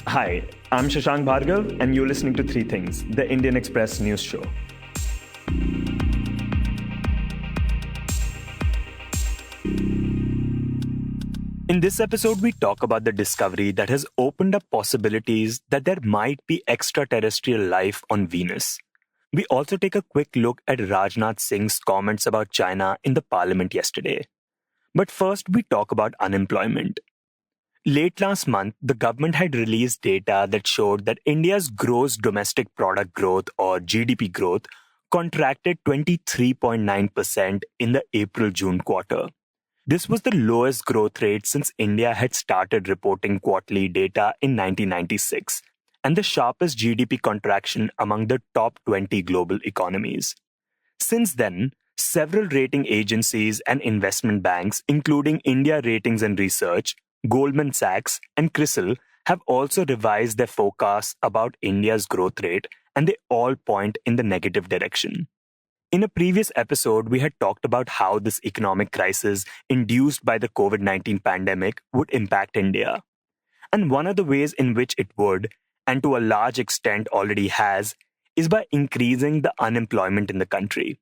Hi, I'm Shashank Bhargav, and you're listening to Three Things, the Indian Express news show. In this episode, we talk about the discovery that has opened up possibilities that there might be extraterrestrial life on Venus. We also take a quick look at Rajnath Singh's comments about China in the parliament yesterday. But first, we talk about unemployment. Late last month, the government had released data that showed that India's gross domestic product growth, or GDP growth, contracted 23.9% in the April June quarter. This was the lowest growth rate since India had started reporting quarterly data in 1996, and the sharpest GDP contraction among the top 20 global economies. Since then, several rating agencies and investment banks, including India Ratings and Research, Goldman Sachs, and CRISIL, have also revised their forecasts about India's growth rate, and they all point in the negative direction. In a previous episode, we had talked about how this economic crisis induced by the COVID 19 pandemic would impact India. And one of the ways in which it would, and to a large extent already has, is by increasing the unemployment in the country.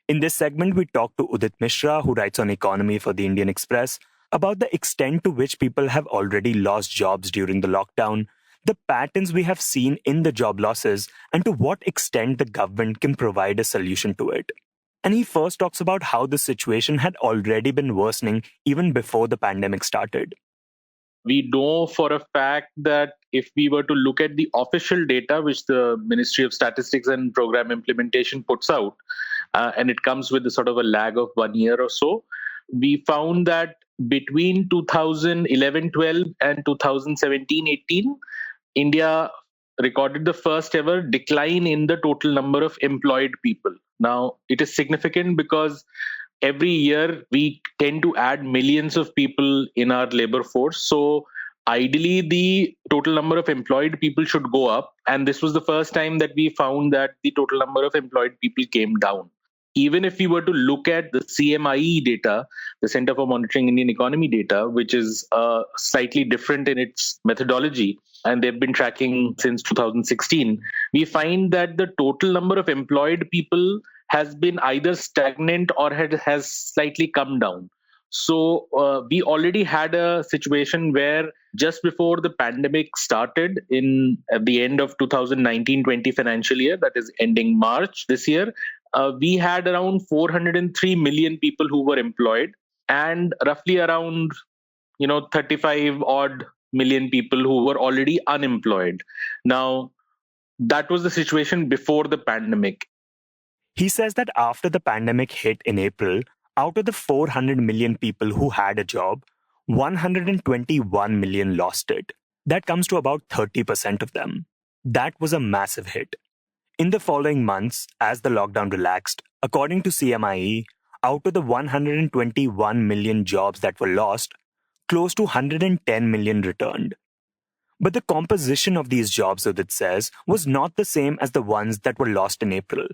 In this segment, we talk to Udit Mishra, who writes on economy for the Indian Express, about the extent to which people have already lost jobs during the lockdown, the patterns we have seen in the job losses, and to what extent the government can provide a solution to it. And he first talks about how the situation had already been worsening even before the pandemic started. We know for a fact that if we were to look at the official data which the Ministry of Statistics and Program Implementation puts out, and it comes with a sort of a lag of 1 year or so, we found that between 2011-12 and 2017-18, India recorded the first ever decline in the total number of employed people. Now, it is significant because every year we tend to add millions of people in our labor force. So, ideally, the total number of employed people should go up. And this was the first time that we found that the total number of employed people came down. Even if we were to look at the CMIE data, the Center for Monitoring Indian Economy data, which is slightly different in its methodology, and they've been tracking since 2016, we find that the total number of employed people has been either stagnant or has slightly come down. So we already had a situation where just before the pandemic started at the end of 2019-20 financial year, that is ending March this year, we had around 403 million people who were employed and roughly around 35 odd million people who were already unemployed. Now, that was the situation before the pandemic. He says that after the pandemic hit in April, out of the 400 million people who had a job, 121 million lost it. That comes to about 30% of them. That was a massive hit. In the following months, as the lockdown relaxed, according to CMIE, out of the 121 million jobs that were lost, close to 110 million returned. But the composition of these jobs, Udit says, was not the same as the ones that were lost in April.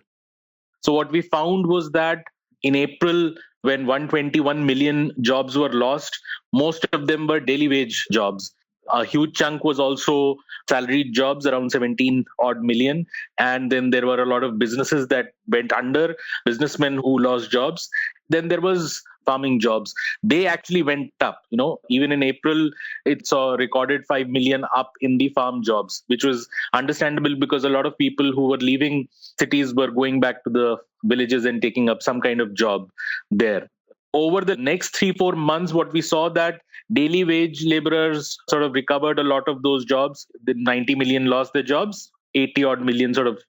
So what we found was that in April, when 121 million jobs were lost, most of them were daily wage jobs. A huge chunk was also salaried jobs, around 17 odd million. And then there were a lot of businesses that went under, businessmen who lost jobs. Then there was farming jobs. They actually went up. Even in April, it saw recorded 5 million up in the farm jobs, which was understandable because a lot of people who were leaving cities were going back to the villages and taking up some kind of job there. Over the next 3-4 months, what we saw that daily wage laborers sort of recovered a lot of those jobs. The 90 million lost their jobs, 80 odd million sort of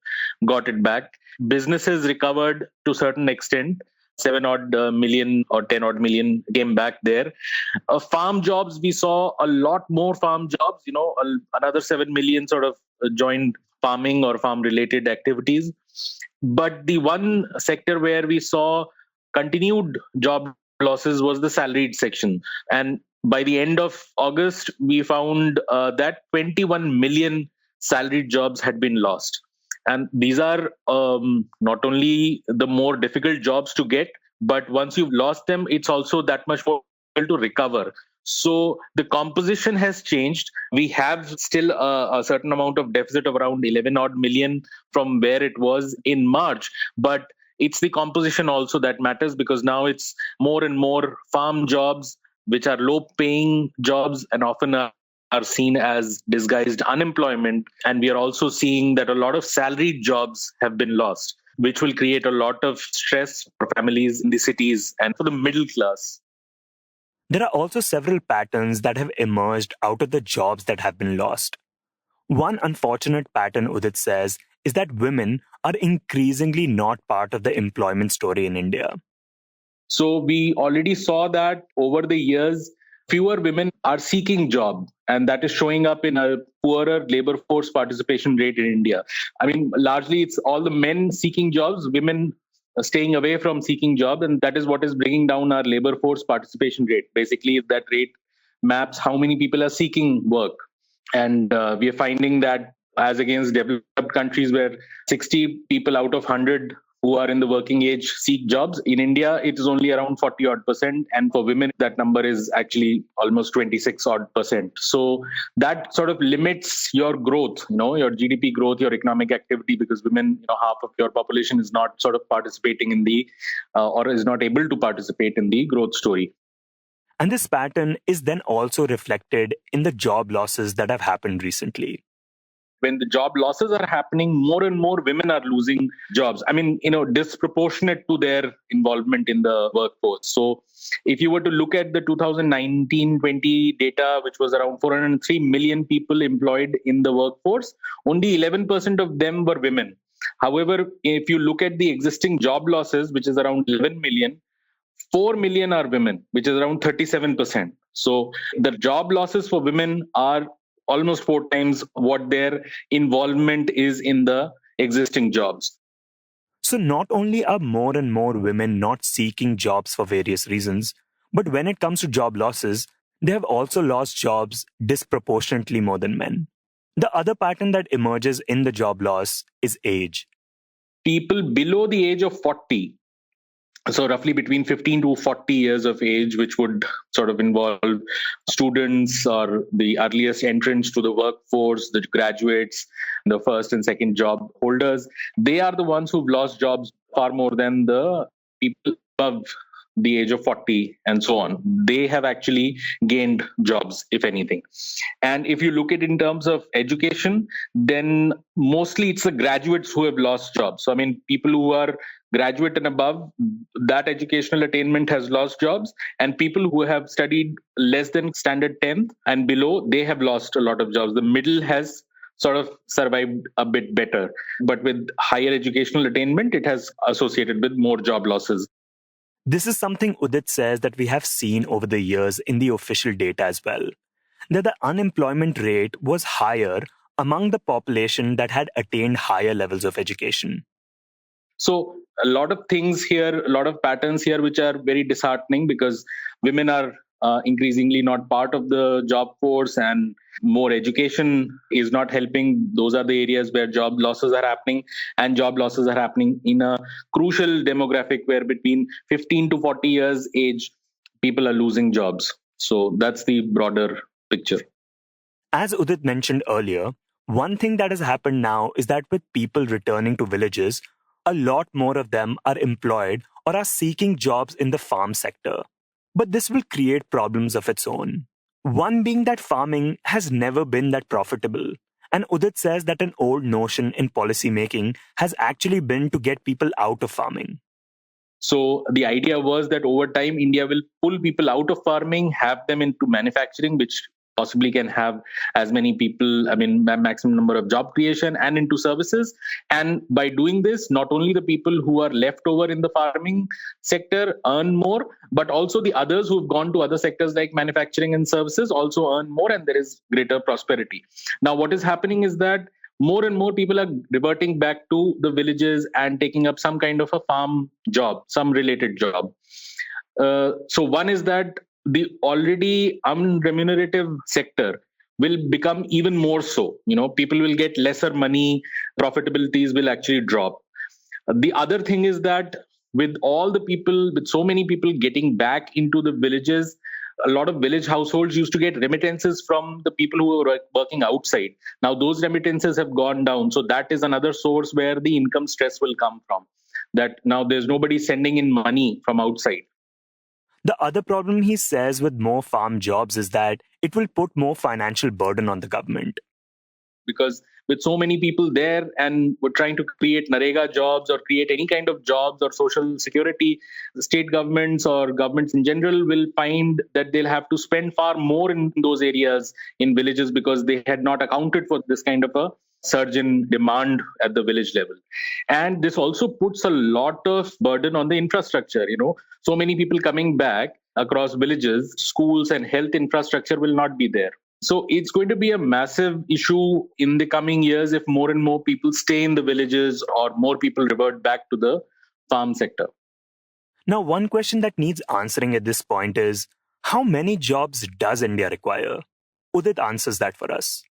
got it back. Businesses recovered to a certain extent. 7 odd million or 10 odd million came back there. Farm jobs, we saw a lot more farm jobs. Another 7 million sort of joined farming or farm related activities. But the one sector where we saw continued job losses was the salaried section. And by the end of August, we found that 21 million salaried jobs had been lost. And these are not only the more difficult jobs to get, but once you've lost them, it's also that much more difficult to recover. So the composition has changed. We have still a certain amount of deficit of around 11 odd million from where it was in March. But it's the composition also that matters, because now it's more and more farm jobs, which are low paying jobs and often are seen as disguised unemployment. And we are also seeing that a lot of salaried jobs have been lost, which will create a lot of stress for families in the cities and for the middle class. There are also several patterns that have emerged out of the jobs that have been lost. One unfortunate pattern, Udit says, is that women are increasingly not part of the employment story in India. So we already saw that over the years, fewer women are seeking job, and that is showing up in a poorer labor force participation rate in India. I mean, largely it's all the men seeking jobs, women staying away from seeking jobs, and that is what is bringing down our labor force participation rate. Basically, that rate maps how many people are seeking work. And we are finding that as against developed countries where 60 people out of 100 who are in the working age seek jobs, in India it is only around 40 odd percent, and for women that number is actually almost 26 odd percent. So that sort of limits your growth, your GDP growth, your economic activity, because women, half of your population is not sort of participating in the or is not able to participate in the growth story. And this pattern is then also reflected in the job losses that have happened recently. When the job losses are happening, more and more women are losing jobs. I mean, disproportionate to their involvement in the workforce. So if you were to look at the 2019-20 data, which was around 403 million people employed in the workforce, only 11% of them were women. However, if you look at the existing job losses, which is around 11 million, 4 million are women, which is around 37%. So the job losses for women are almost 4 times what their involvement is in the existing jobs. So not only are more and more women not seeking jobs for various reasons, but when it comes to job losses, they have also lost jobs disproportionately more than men. The other pattern that emerges in the job loss is age. People below the age of 40, so roughly between 15 to 40 years of age, which would sort of involve students or the earliest entrants to the workforce, the graduates, the first and second job holders, they are the ones who've lost jobs far more than the people above the age of 40 and so on. They have actually gained jobs, if anything. And if you look at it in terms of education, then mostly it's the graduates who have lost jobs. So, I mean, people who are graduate and above, that educational attainment has lost jobs, and people who have studied less than standard 10th and below, they have lost a lot of jobs. The middle has sort of survived a bit better, but with higher educational attainment, it has associated with more job losses. This is something Udit says that we have seen over the years in the official data as well, that the unemployment rate was higher among the population that had attained higher levels of education. So a lot of things here, a lot of patterns here, which are very disheartening, because women are increasingly not part of the job force, and more education is not helping. Those are the areas where job losses are happening, and job losses are happening in a crucial demographic where between 15 to 40 years age, people are losing jobs. So that's the broader picture. As Udit mentioned earlier, one thing that has happened now is that with people returning to villages, a lot more of them are employed or are seeking jobs in the farm sector. But this will create problems of its own. One being that farming has never been that profitable. And Udit says that an old notion in policy making has actually been to get people out of farming. So the idea was that over time, India will pull people out of farming, have them into manufacturing, which possibly can have as many people, maximum number of job creation, and into services. And by doing this, not only the people who are left over in the farming sector earn more, but also the others who've gone to other sectors like manufacturing and services also earn more, and there is greater prosperity. Now, what is happening is that more and more people are reverting back to the villages and taking up some kind of a farm job, some related job. So one is that the already unremunerative sector will become even more so. People will get lesser money, profitabilities will actually drop. The other thing is that with so many people getting back into the villages, A lot of village households used to get remittances from the people who were working outside. Now those remittances have gone down. So that is another source where the income stress will come from. That now there's nobody sending in money from outside. The other problem he says with more farm jobs is that it will put more financial burden on the government. Because with so many people there and we're trying to create Narega jobs or create any kind of jobs or social security, the state governments or governments in general will find that they'll have to spend far more in those areas in villages because they had not accounted for this kind of a surge in demand at the village level. And this also puts a lot of burden on the infrastructure. So many people coming back across villages, schools and health infrastructure will not be there. So it's going to be a massive issue in the coming years if more and more people stay in the villages or more people revert back to the farm sector. Now, one question that needs answering at this point is, how many jobs does India require? Udit answers that for us.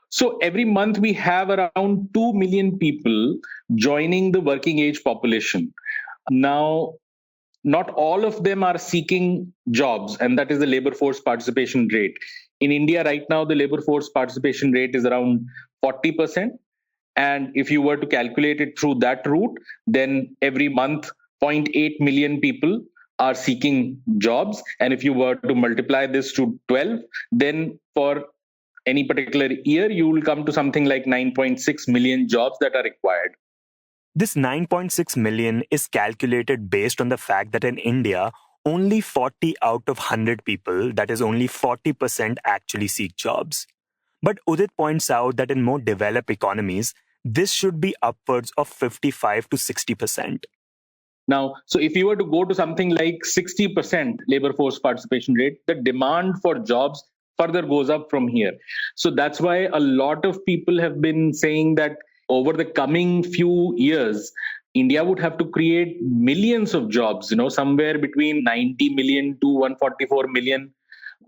So every month we have around 2 million people joining the working age population. Now, not all of them are seeking jobs, and that is the labor force participation rate. In India right now, the labor force participation rate is around 40%. And if you were to calculate it through that route, then every month, 0.8 million people are seeking jobs. And if you were to multiply this to 12, then for any particular year, you will come to something like 9.6 million jobs that are required. This 9.6 million is calculated based on the fact that in India, only 40 out of 100 people, that is only 40%, actually seek jobs. But Udit points out that in more developed economies, this should be upwards of 55 to 60%. Now, so if you were to go to something like 60% labor force participation rate, the demand for jobs further goes up from here. So that's why a lot of people have been saying that over the coming few years, India would have to create millions of jobs, somewhere between 90 million to 144 million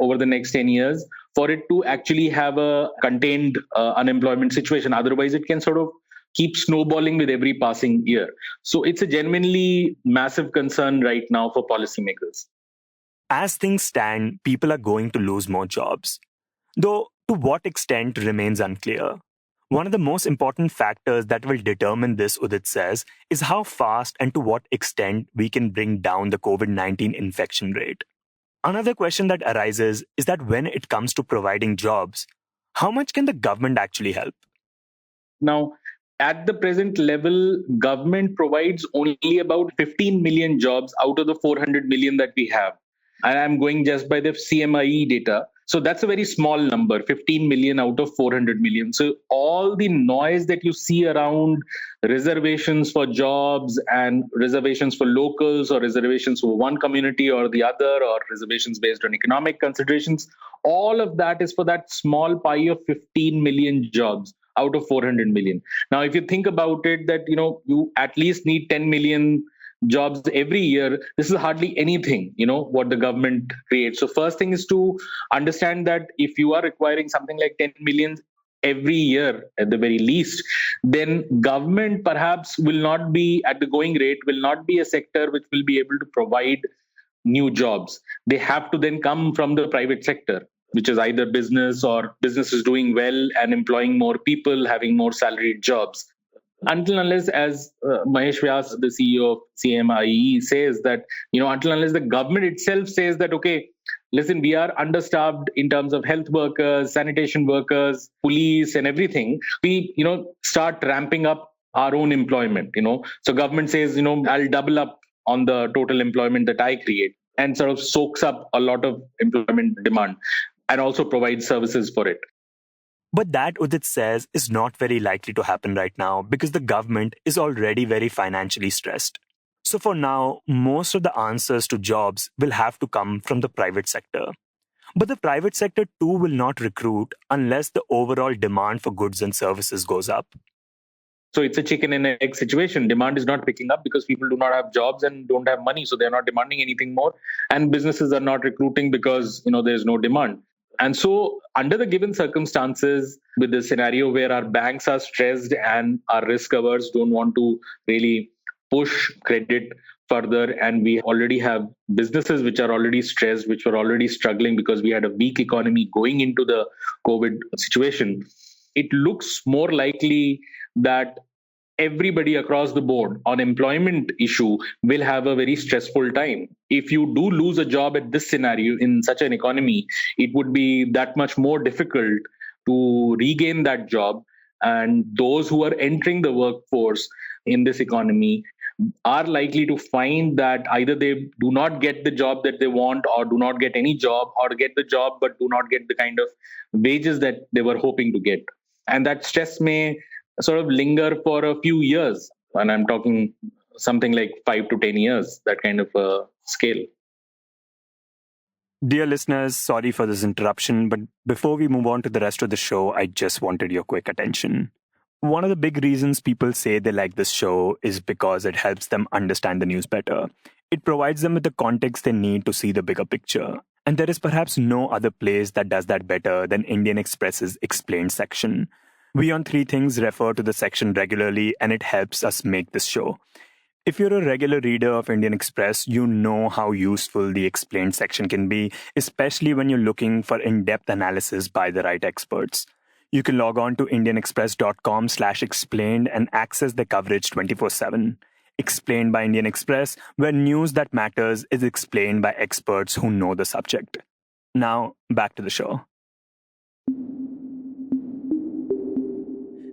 over the next 10 years for it to actually have a contained unemployment situation. Otherwise, it can sort of keep snowballing with every passing year. So it's a genuinely massive concern right now for policymakers. As things stand, people are going to lose more jobs. Though to what extent remains unclear. One of the most important factors that will determine this, Udit says, is how fast and to what extent we can bring down the COVID-19 infection rate. Another question that arises is that when it comes to providing jobs, how much can the government actually help? Now, at the present level, government provides only about 15 million jobs out of the 400 million that we have. And I'm going just by the CMIE data. So that's a very small number, 15 million out of 400 million. So all the noise that you see around reservations for jobs and reservations for locals or reservations for one community or the other or reservations based on economic considerations, all of that is for that small pie of 15 million jobs out of 400 million. Now, if you think about it, that you at least need 10 million jobs every year, this is hardly anything, what the government creates. So first thing is to understand that if you are requiring something like 10 million every year at the very least, then government perhaps will not be at the going rate, will not be a sector which will be able to provide new jobs. They have to then come from the private sector, which is either business or business is doing well and employing more people, having more salaried jobs. Until unless, as Mahesh Vyas, the CEO of CMIE, says that, until unless the government itself says that, okay, listen, we are understaffed in terms of health workers, sanitation workers, police and everything, we, start ramping up our own employment, So government says, I'll double up on the total employment that I create and sort of soaks up a lot of employment demand and also provides services for it. But that, Udit says, is not very likely to happen right now because the government is already very financially stressed. So for now, most of the answers to jobs will have to come from the private sector. But the private sector too will not recruit unless the overall demand for goods and services goes up. So it's a chicken and egg situation. Demand is not picking up because people do not have jobs and don't have money. So they're not demanding anything more. And businesses are not recruiting because, there's no demand. And so under the given circumstances, with the scenario where our banks are stressed and our risk averse don't want to really push credit further, and we already have businesses which are already stressed, which were already struggling because we had a weak economy going into the COVID situation, it looks more likely that everybody across the board on employment issue will have a very stressful time. If you do lose a job at this scenario in such an economy, it would be that much more difficult to regain that job. And those who are entering the workforce in this economy are likely to find that either they do not get the job that they want, or do not get any job, or get the job but do not get the kind of wages that they were hoping to get. And that stress may sort of linger for a few years. And I'm talking something like 5 to 10 years, that kind of a scale. Dear listeners, sorry for this interruption, but before we move on to the rest of the show, I just wanted your quick attention. One of the big reasons people say they like this show is because it helps them understand the news better. It provides them with the context they need to see the bigger picture. And there is perhaps no other place that does that better than Indian Express's Explained section. We on Three Things refer to the section regularly, and it helps us make this show. If you're a regular reader of Indian Express, you know how useful the Explained section can be, especially when you're looking for in-depth analysis by the right experts. You can log on to indianexpress.com/explained and access the coverage 24/7. Explained by Indian Express, where news that matters is explained by experts who know the subject. Now, back to the show.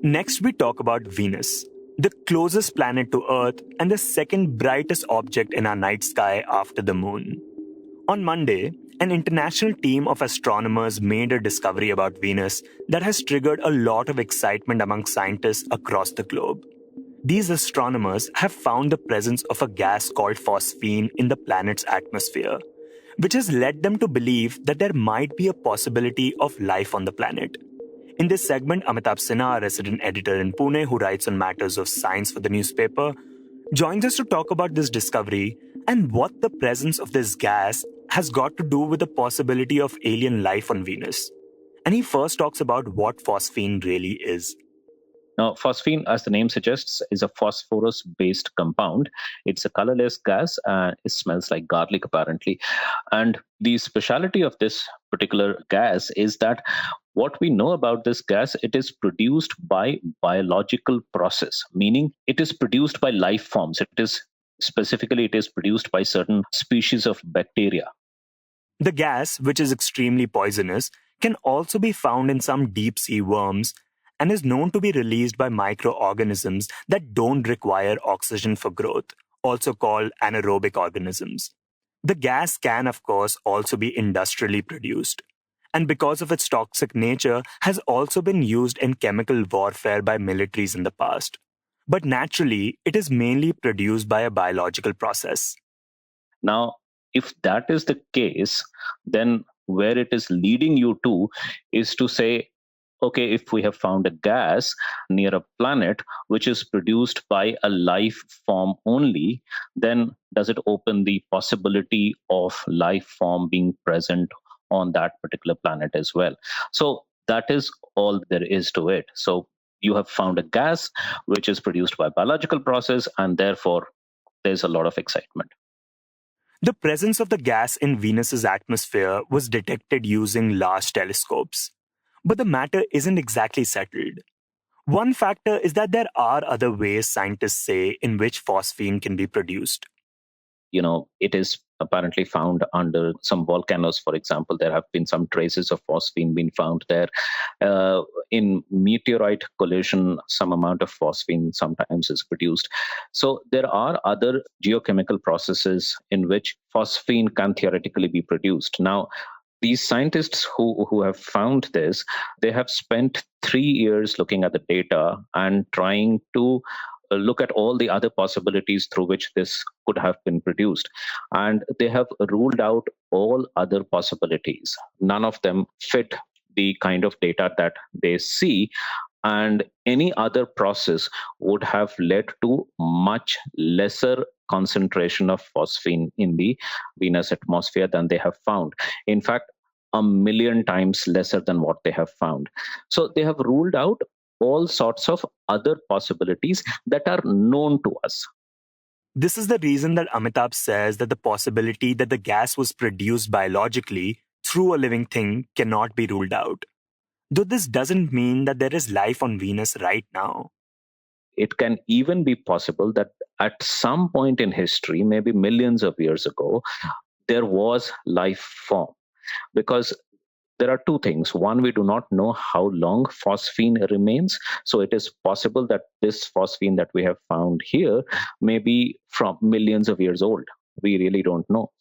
Next, we talk about Venus, the closest planet to Earth and the second brightest object in our night sky after the moon. On Monday, an international team of astronomers made a discovery about Venus that has triggered a lot of excitement among scientists across the globe. These astronomers have found the presence of a gas called phosphine in the planet's atmosphere, which has led them to believe that there might be a possibility of life on the planet. In this segment, Amitabh Sinha, a resident editor in Pune who writes on matters of science for the newspaper, joins us to talk about this discovery and what the presence of this gas has got to do with the possibility of alien life on Venus. And he first talks about what phosphine really is. Now, phosphine, as the name suggests, is a phosphorus-based compound. It's a colorless gas and it smells like garlic, apparently. And the speciality of this particular gas is that what we know about this gas, it is produced by biological process, meaning it is produced by life forms. It is produced by certain species of bacteria. The gas, which is extremely poisonous, can also be found in some deep-sea worms and is known to be released by microorganisms that don't require oxygen for growth, also called anaerobic organisms. The gas can, of course, also be industrially produced, and because of its toxic nature, has also been used in chemical warfare by militaries in the past. But naturally, it is mainly produced by a biological process. Now, if that is the case, then where it is leading you to is to say, okay, if we have found a gas near a planet which is produced by a life form only, then does it open the possibility of life form being present on that particular planet as well? So that is all there is to it. So you have found a gas which is produced by biological process, and therefore there's a lot of excitement. The presence of the gas in Venus's atmosphere was detected using large telescopes. But the matter isn't exactly settled. One factor is that there are other ways scientists say in which phosphine can be produced. It is apparently found under some volcanoes, for example. There have been some traces of phosphine being found there. In meteorite collision, some amount of phosphine sometimes is produced. So there are other geochemical processes in which phosphine can theoretically be produced. Now, these scientists who have found this, they have spent 3 years looking at the data and trying to look at all the other possibilities through which this could have been produced. And they have ruled out all other possibilities. None of them fit the kind of data that they see. And any other process would have led to much lesser concentration of phosphine in the Venus atmosphere than they have found. In fact, 1,000,000 times lesser than what they have found. So they have ruled out all sorts of other possibilities that are known to us. This is the reason that Amitabh says that the possibility that the gas was produced biologically through a living thing cannot be ruled out. Though this doesn't mean that there is life on Venus right now. It can even be possible that at some point in history, maybe millions of years ago, there was life form. Because there are two things. One, we do not know how long phosphine remains. So it is possible that this phosphine that we have found here may be from millions of years old. We really don't know.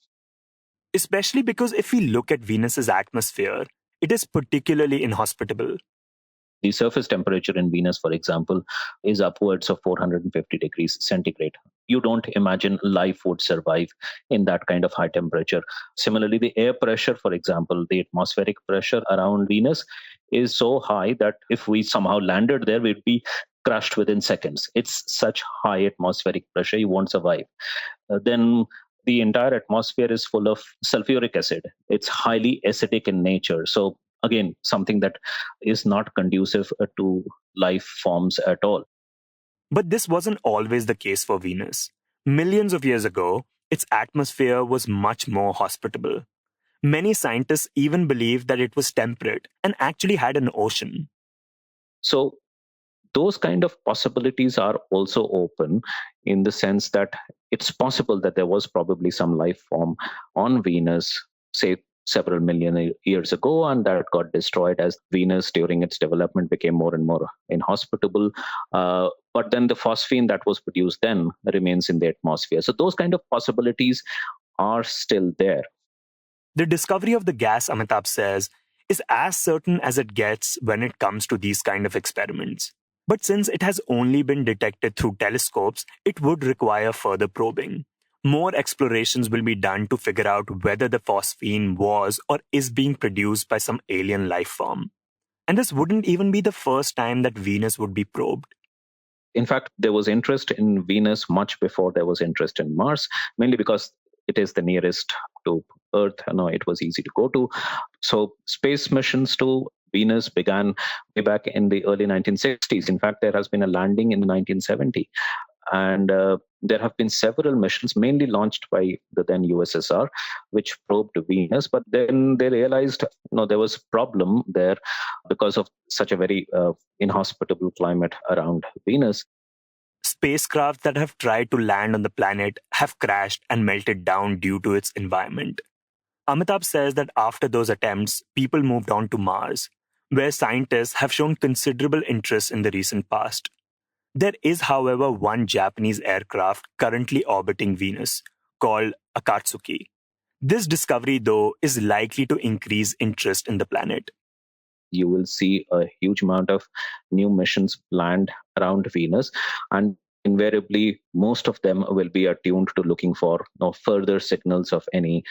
Especially because if we look at Venus's atmosphere, it is particularly inhospitable. The surface temperature in Venus, for example, is upwards of 450 degrees centigrade. You don't imagine life would survive in that kind of high temperature. Similarly, the air pressure, for example, the atmospheric pressure around Venus is so high that if we somehow landed there, we'd be crushed within seconds. It's such high atmospheric pressure, you won't survive. Then the entire atmosphere is full of sulfuric acid. It's highly acidic in nature. So again, something that is not conducive to life forms at all. But this wasn't always the case for Venus. Millions of years ago, its atmosphere was much more hospitable. Many scientists even believed that it was temperate and actually had an ocean. So those kind of possibilities are also open in the sense that it's possible that there was probably some life form on Venus, say several million years ago, and that got destroyed as Venus during its development became more and more inhospitable. But then the phosphine that was produced then remains in the atmosphere. So those kind of possibilities are still there. The discovery of the gas, Amitabh says, is as certain as it gets when it comes to these kind of experiments. But since it has only been detected through telescopes, it would require further probing. More explorations will be done to figure out whether the phosphine was or is being produced by some alien life form. And this wouldn't even be the first time that Venus would be probed. In fact, there was interest in Venus much before there was interest in Mars, mainly because it is the nearest to Earth. It was easy to go to. So space missions to Venus began way back in the early 1960s. In fact, there has been a landing in 1970. And there have been several missions, mainly launched by the then USSR, which probed Venus. But then they realized there was a problem there because of such a very inhospitable climate around Venus. Spacecraft that have tried to land on the planet have crashed and melted down due to its environment. Amitabh says that after those attempts, people moved on to Mars, where scientists have shown considerable interest in the recent past. There is, however, one Japanese aircraft currently orbiting Venus, called Akatsuki. This discovery, though, is likely to increase interest in the planet. You will see a huge amount of new missions planned around Venus, and invariably, most of them will be attuned to looking for further signals of any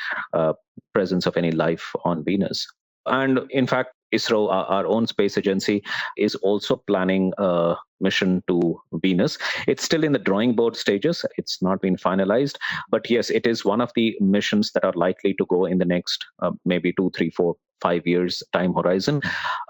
presence of any life on Venus. And in fact, ISRO, our own space agency, is also planning a mission to Venus. It's still in the drawing board stages. It's not been finalized. But yes, it is one of the missions that are likely to go in the next maybe 2, 3, 4, 5 years time horizon.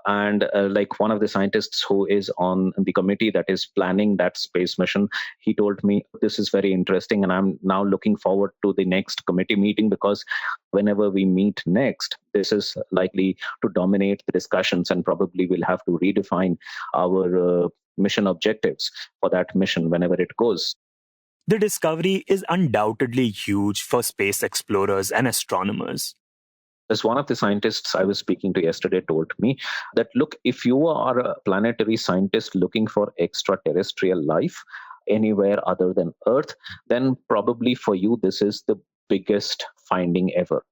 And like one of the scientists who is on the committee that is planning that space mission, he told me, this is very interesting. And I'm now looking forward to the next committee meeting, because whenever we meet next, this is likely to dominate the discussions, and probably we'll have to redefine our mission objectives for that mission whenever it goes. The discovery is undoubtedly huge for space explorers and astronomers. As one of the scientists I was speaking to yesterday told me, that look, if you are a planetary scientist looking for extraterrestrial life anywhere other than Earth, then probably for you, this is the biggest finding ever.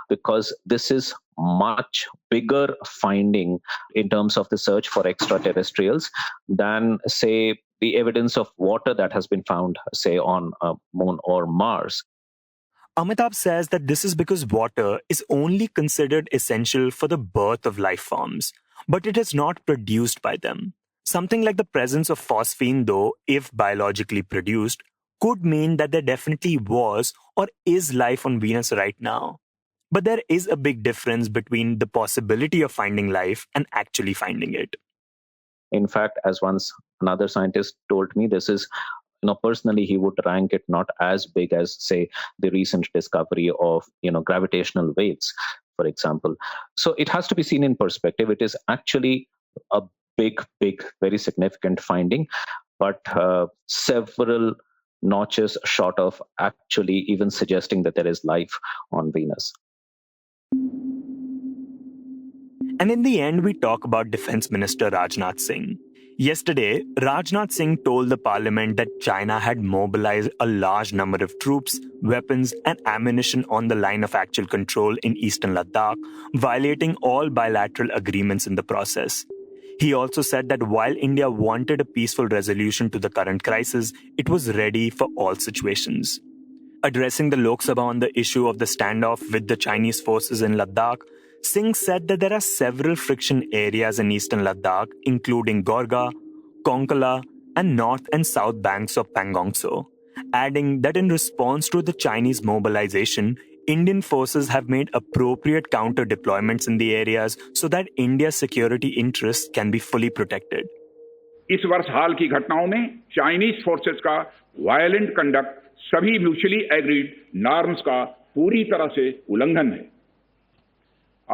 Because this is much bigger finding in terms of the search for extraterrestrials than, say, the evidence of water that has been found, say, on Moon or Mars. Amitabh says that this is because water is only considered essential for the birth of life forms, but it is not produced by them. Something like the presence of phosphine, though, if biologically produced, could mean that there definitely was or is life on Venus right now. But there is a big difference between the possibility of finding life and actually finding it. In fact, as once another scientist told me, this is personally, he would rank it not as big as, say, the recent discovery of, gravitational waves, for example. So it has to be seen in perspective. It is actually a big, very significant finding, but several notches short of actually even suggesting that there is life on Venus. And in the end, we talk about Defense Minister Rajnath Singh. Yesterday, Rajnath Singh told the parliament that China had mobilized a large number of troops, weapons, and ammunition on the line of actual control in eastern Ladakh, violating all bilateral agreements in the process. He also said that while India wanted a peaceful resolution to the current crisis, it was ready for all situations. Addressing the Lok Sabha on the issue of the standoff with the Chinese forces in Ladakh, Singh said that there are several friction areas in eastern Ladakh, including Gorga, Konkala, and north and south banks of Pangong Tso, adding that in response to the Chinese mobilization, Indian forces have made appropriate counter deployments in the areas so that India's security interests can be fully protected. इस वर्ष हाल की घटनाओं में Chinese forces का violent conduct सभी mutually agreed norms का पूरी तरह से उल्लंघन है।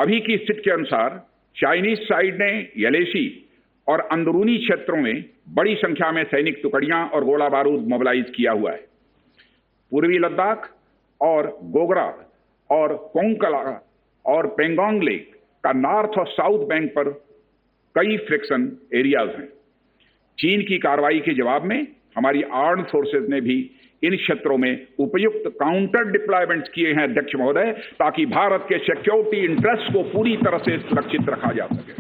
अभी की स्थिति के अनुसार चाइनीज साइड ने यलेशी और अंदरूनी क्षेत्रों में बड़ी संख्या में सैनिक टुकड़ियां और गोला बारूद मोबिलाइज किया हुआ है। पूर्वी लद्दाख और गोगरा और कोंकला और पेंगोंग लेक का नॉर्थ और साउथ बैंक पर कई फ्रिक्शन एरियाज हैं। चीन की कार्रवाई के जवाब में हमारी आर्म्ड फोर्सेज ने भी इन क्षेत्रों में उपयुक्त काउंटर डिप्लॉयमेंट्स किए हैं अध्यक्ष महोदय, ताकि भारत के सिक्योरिटी इंटरेस्ट को पूरी तरह से सुरक्षित रखा जा सके।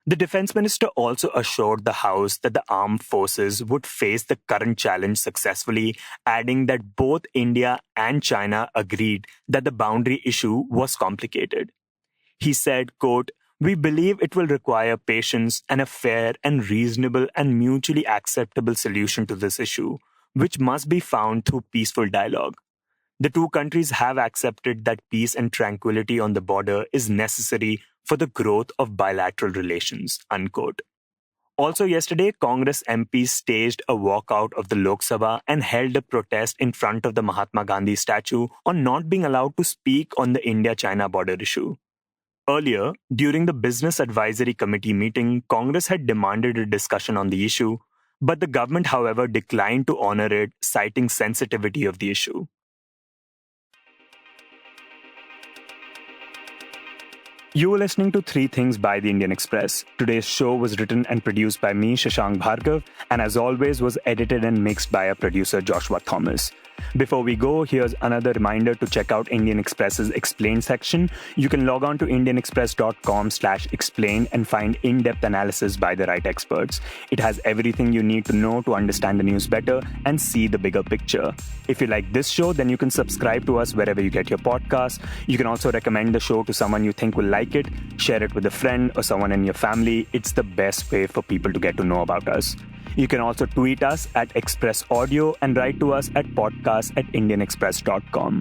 The defense minister also assured the House that the armed forces would face the current challenge successfully, adding that both India and China agreed that the boundary issue was complicated. He said, quote, "We believe it will require patience and a fair and reasonable and mutually acceptable solution to this issue, which must be found through peaceful dialogue. The two countries have accepted that peace and tranquility on the border is necessary for the growth of bilateral relations," unquote. Also yesterday, Congress MPs staged a walkout of the Lok Sabha and held a protest in front of the Mahatma Gandhi statue on not being allowed to speak on the India-China border issue. Earlier, during the Business Advisory Committee meeting, Congress had demanded a discussion on the issue, but the government, however, declined to honor it, citing sensitivity of the issue. You were listening to Three Things by The Indian Express. Today's show was written and produced by me, Shashank Bhargav, and as always was edited and mixed by our producer, Joshua Thomas. Before we go, here's another reminder to check out Indian Express's Explain section. You can log on to indianexpress.com/explain and find in-depth analysis by the right experts. It has everything you need to know to understand the news better and see the bigger picture. If you like this show, then you can subscribe to us wherever you get your podcasts. You can also recommend the show to someone you think will like it, share it with a friend or someone in your family. It's the best way for people to get to know about us. You can also tweet us at Express Audio and write to us at podcast@indianexpress.com.